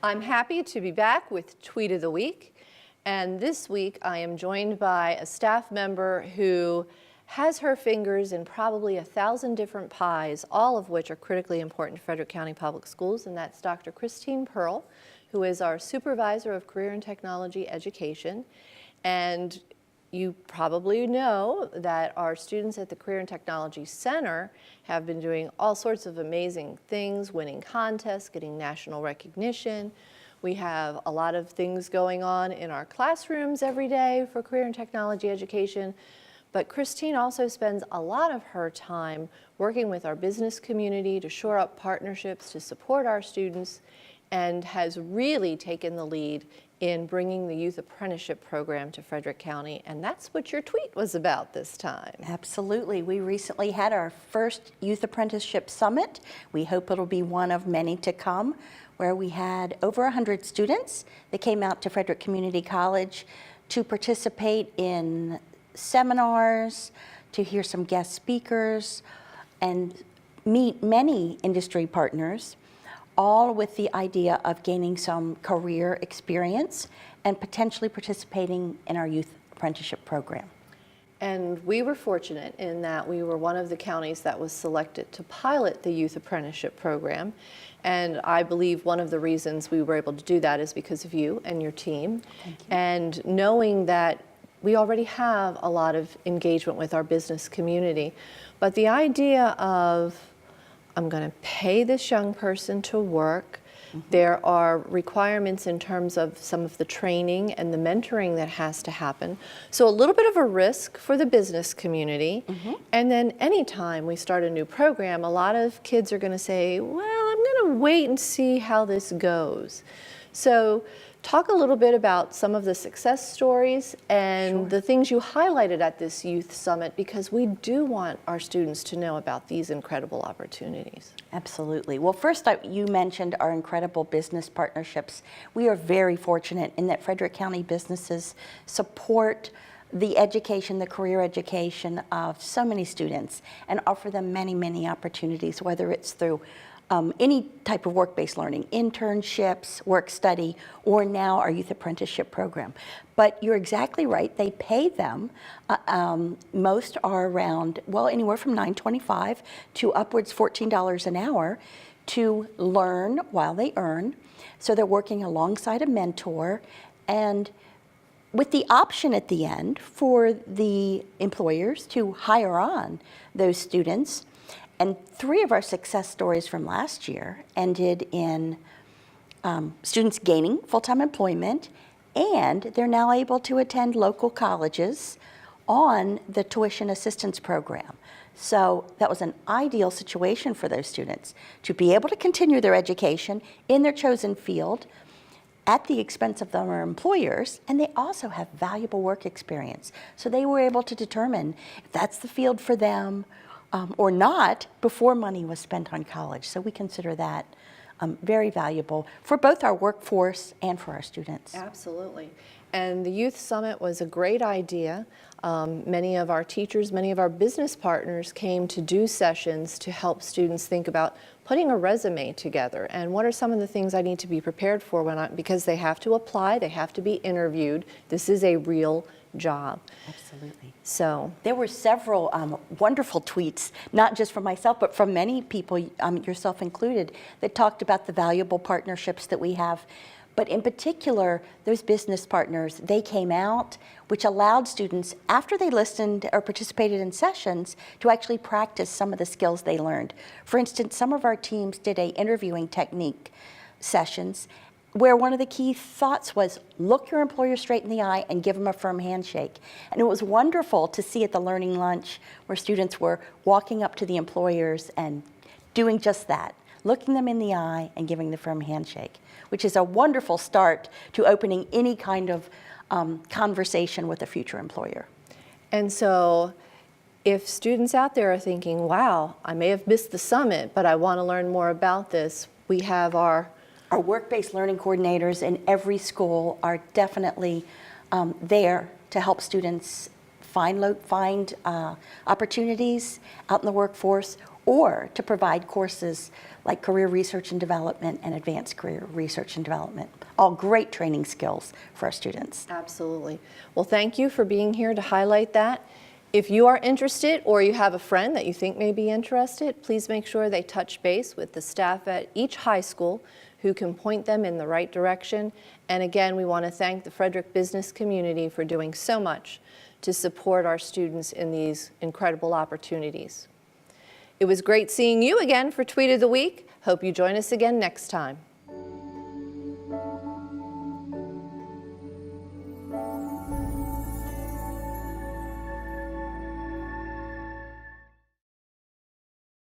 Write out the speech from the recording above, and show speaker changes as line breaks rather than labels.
I'm happy to be back with Tweet of the Week, and this week I am joined by a staff member who has her fingers in probably 1,000 different pies, all of which are critically important to Frederick County Public Schools, and that's Dr. Kristine, who is our Supervisor of Career and Technology Education. And you probably know that our students at the Career and Technology Center have been doing all sorts of amazing things, winning contests, getting national recognition. We have a lot of things going on in our classrooms every day for career and technology education. But Kristine also spends a lot of her time working with our business community to shore up partnerships to support our students, and has really taken the lead in bringing the Youth Apprenticeship Program to Frederick County. And that's what your tweet was about this time.
Absolutely. We recently had our first Youth Apprenticeship Summit. We hope it'll be one of many to come, where we had over 100 students that came out to Frederick Community College to participate in seminars, to hear some guest speakers, and meet many industry partners, all with the idea of gaining some career experience and potentially participating in our youth apprenticeship program.
And we were fortunate in that we were one of the counties that was selected to pilot the youth apprenticeship program. And I believe one of the reasons we were able to do that is because of you and your team.
Thank you.
And knowing that we already have a lot of engagement with our business community. But the idea of, I'm going to pay this young person to work. There are requirements in terms of some of the training and the mentoring that has to happen. So a little bit of a risk for the business community. And then anytime we start a new program, a lot of kids are going to say, well, I'm going to wait and see how this goes. So talk a little bit about some of the success stories and the things you highlighted at this youth summit, because we do want our students to know about these incredible opportunities.
Absolutely. Well, first, you mentioned our incredible business partnerships. We are very fortunate in that Frederick County businesses support the education, the career education of so many students, and offer them many, many opportunities, whether it's through any type of work-based learning, internships, work study, or now our youth apprenticeship program. But you're exactly right, they pay them. Most are around, well, anywhere from $9.25 to upwards $14 an hour to learn while they earn. So they're working alongside a mentor, and with the option at the end for the employers to hire on those students. And 3 of our success stories from last year ended in students gaining full-time employment, and they're now able to attend local colleges on the tuition assistance program. So that was an ideal situation for those students to be able to continue their education in their chosen field at the expense of their employers, and they also have valuable work experience. So they were able to determine if that's the field for them or not before money was spent on college. So we consider that very valuable for both our workforce and for our students.
Absolutely. And the Youth Summit was a great idea. Many of our teachers, many of our business partners came to do sessions to help students think about putting a resume together and what are some of the things I need to be prepared for because they have to apply, they have to be interviewed. This is a real job.
Absolutely.
So
there were several wonderful tweets, not just from myself, but from many people, yourself included, that talked about the valuable partnerships that we have. But in particular, those business partners, they came out, which allowed students, after they listened or participated in sessions, to actually practice some of the skills they learned. For instance, some of our teams did a interviewing technique sessions where one of the key thoughts was look your employer straight in the eye and give them a firm handshake. And it was wonderful to see at the learning lunch where students were walking up to the employers and doing just that, looking them in the eye and giving the firm handshake, which is a wonderful start to opening any kind of conversation with a future employer.
And so if students out there are thinking, wow, I may have missed the summit, but I want to learn more about this, we have our
work-based learning coordinators in every school are definitely there to help students find opportunities out in the workforce, or to provide courses like career research and development and advanced career research and development. All great training skills for our students.
Absolutely. Well, thank you for being here to highlight that. If you are interested or you have a friend that you think may be interested, please make sure they touch base with the staff at each high school who can point them in the right direction. And again, we want to thank the Frederick business community for doing so much to support our students in these incredible opportunities. It was great seeing you again for Tweet of the Week. Hope you join us again next time.